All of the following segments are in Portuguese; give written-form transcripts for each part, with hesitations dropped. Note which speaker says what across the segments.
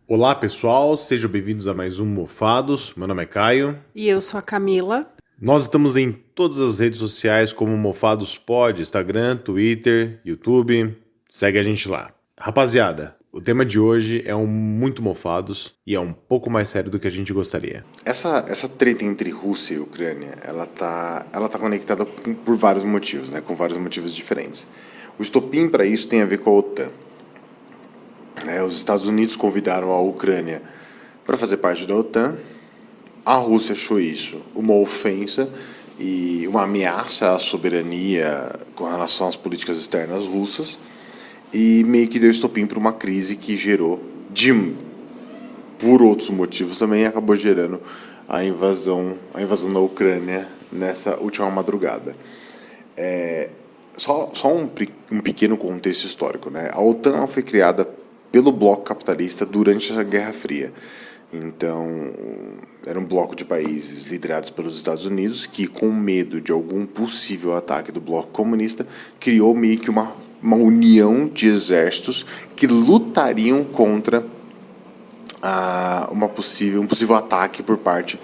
Speaker 1: Olá pessoal, sejam bem-vindos a mais um Mofados. Meu nome é Caio.
Speaker 2: E eu sou a Camila.
Speaker 1: Nós estamos em todas as redes sociais como Mofados Pod, Instagram, Twitter, YouTube. Segue a gente lá. Rapaziada, o tema de hoje é um muito mofados e é um pouco mais sério do que a gente gostaria.
Speaker 3: Essa treta entre Rússia e Ucrânia, ela tá conectada por vários motivos, né? Com vários motivos diferentes. O estopim para isso tem a ver com a OTAN. Os Estados Unidos convidaram a Ucrânia para fazer parte da OTAN. A Rússia achou isso uma ofensa e uma ameaça à soberania com relação às políticas externas russas e meio que deu estopim para uma crise que gerou, por outros motivos também, acabou gerando a invasão da Ucrânia nessa última madrugada. Só um pequeno contexto histórico, né? A OTAN foi criada pelo bloco capitalista durante a Guerra Fria. Então, era um bloco de países liderados pelos Estados Unidos que, com medo de algum possível ataque do bloco comunista, criou meio que uma união de exércitos que lutariam contra um possível ataque por parte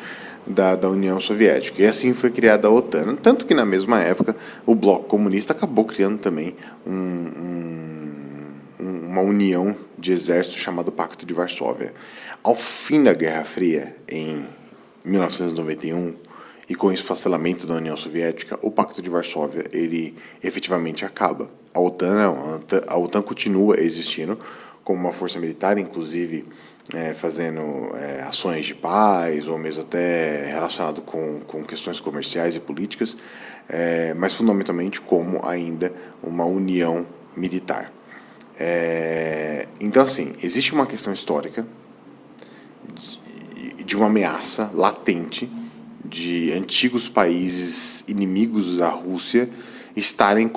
Speaker 3: da União Soviética. E assim foi criada a OTAN. Tanto que, na mesma época, o bloco comunista acabou criando também uma união de exércitos chamada Pacto de Varsóvia. Ao fim da Guerra Fria, em 1991, e com o esfacelamento da União Soviética, o Pacto de Varsóvia ele efetivamente acaba. A OTAN não, a OTAN continua existindo como uma força militar, inclusive fazendo ações de paz, ou mesmo até relacionado com questões comerciais e políticas, mas fundamentalmente como ainda uma união militar. Então, assim, existe uma questão histórica de uma ameaça latente de antigos países inimigos da Rússia estarem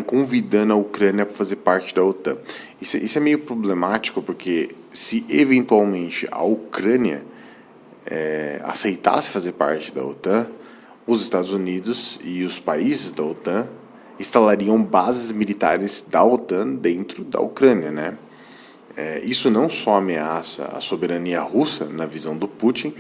Speaker 3: convidando a Ucrânia para fazer parte da OTAN. Isso é meio problemático, porque se eventualmente a Ucrânia aceitasse fazer parte da OTAN, os Estados Unidos e os países da OTAN instalariam bases militares da OTAN dentro da Ucrânia, né? Isso não só ameaça a soberania russa, na visão do Putin,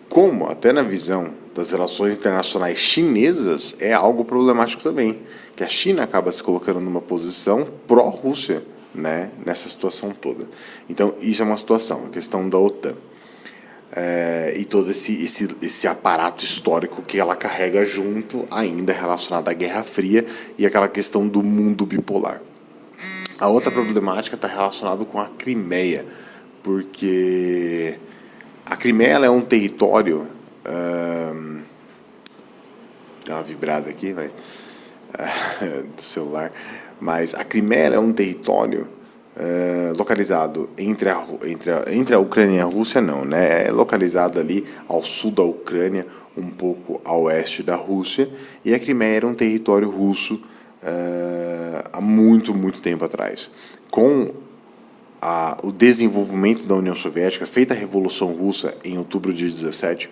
Speaker 3: como até na visão das relações internacionais chinesas é algo problemático também, que a China acaba se colocando numa posição pró-Rússia, né, nessa situação toda. Então, isso é uma situação, a questão da OTAN. E todo esse aparato histórico que ela carrega junto, ainda relacionado à Guerra Fria e aquela questão do mundo bipolar. A outra problemática está relacionada com a Crimeia, porque a Crimeia ela é um território. Dá uma vibrada aqui, mas, do celular. Mas a Crimeia é um território localizado entre a Ucrânia e a Rússia, não, né? É localizado ali ao sul da Ucrânia, um pouco a oeste da Rússia, e a Crimeia era um território russo há muito, muito tempo atrás. Com o desenvolvimento da União Soviética, feita a Revolução Russa em outubro de 17,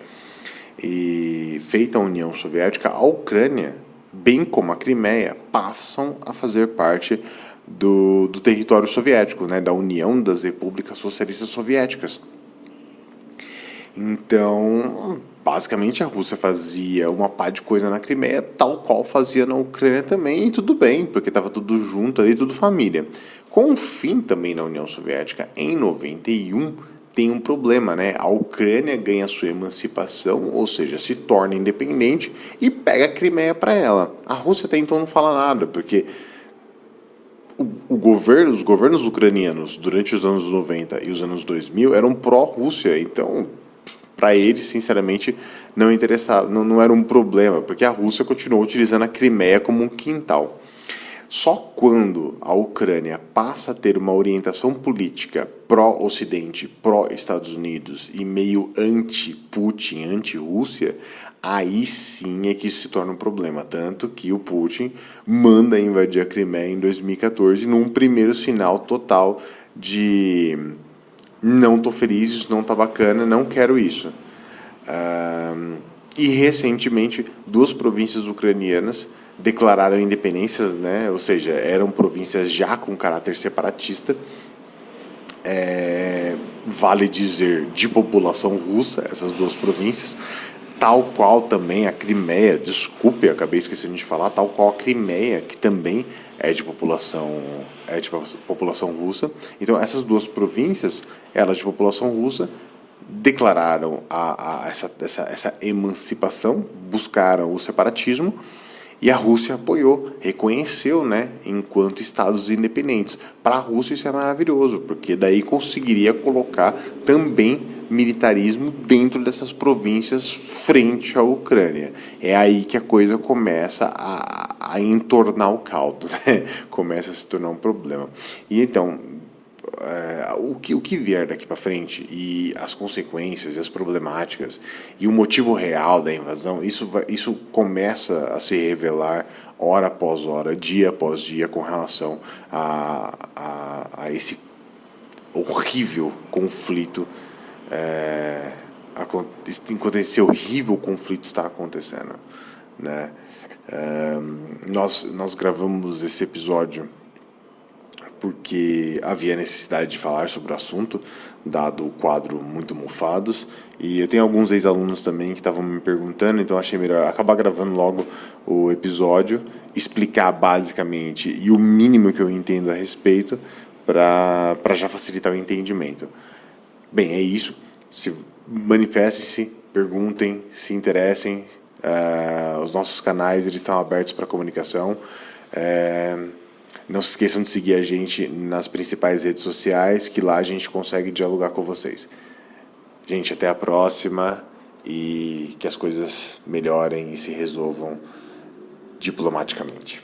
Speaker 3: e feita a União Soviética, a Ucrânia, bem como a Crimeia, passam a fazer parte do território soviético, né, da União das Repúblicas Socialistas Soviéticas. Então, basicamente, a Rússia fazia uma pá de coisa na Crimeia, tal qual fazia na Ucrânia também, e tudo bem, porque estava tudo junto ali, tudo família. Com o fim também na União Soviética, em 91, tem um problema, né? A Ucrânia ganha sua emancipação, ou seja, se torna independente e pega a Crimeia para ela. A Rússia até então não fala nada, porque os governos ucranianos durante os anos 90 e os anos 2000 eram pró-Rússia, então para eles, sinceramente, não interessava, não era um problema, porque a Rússia continuou utilizando a Crimeia como um quintal. Só quando a Ucrânia passa a ter uma orientação política pró-Ocidente, pró-Estados Unidos e meio anti-Putin, anti-Rússia, aí sim é que isso se torna um problema. Tanto que o Putin manda invadir a Crimeia em 2014 num primeiro sinal total de não tô feliz, isso não tá bacana, não quero isso. E recentemente, duas províncias ucranianas declararam independências, né? Ou seja, eram províncias já com caráter separatista, vale dizer, de população russa, essas duas províncias, tal qual também a Crimeia, desculpe, acabei esquecendo de falar, tal qual a Crimeia, que também é de população russa. Então, essas duas províncias, elas de população russa, declararam essa emancipação, buscaram o separatismo, e a Rússia apoiou, reconheceu, né, enquanto estados independentes. Para a Rússia isso é maravilhoso, porque daí conseguiria colocar também militarismo dentro dessas províncias frente à Ucrânia. É aí que a coisa começa a entornar o caldo, né? Começa a se tornar um problema. E então, o que vier daqui para frente e as consequências, as problemáticas e o motivo real da invasão, isso começa a se revelar hora após hora, dia após dia, com relação a esse horrível conflito, enquanto esse horrível conflito está acontecendo, né? Nós gravamos esse episódio porque havia necessidade de falar sobre o assunto, dado o quadro Muito Mofados, e eu tenho alguns ex-alunos também que estavam me perguntando, então achei melhor acabar gravando logo o episódio, explicar basicamente e o mínimo que eu entendo a respeito, para já facilitar o entendimento. Bem, é isso. Manifestem-se, perguntem, se interessem. Os nossos canais eles estão abertos para comunicação. Não se esqueçam de seguir a gente nas principais redes sociais, que lá a gente consegue dialogar com vocês. Gente, até a próxima e que as coisas melhorem e se resolvam diplomaticamente.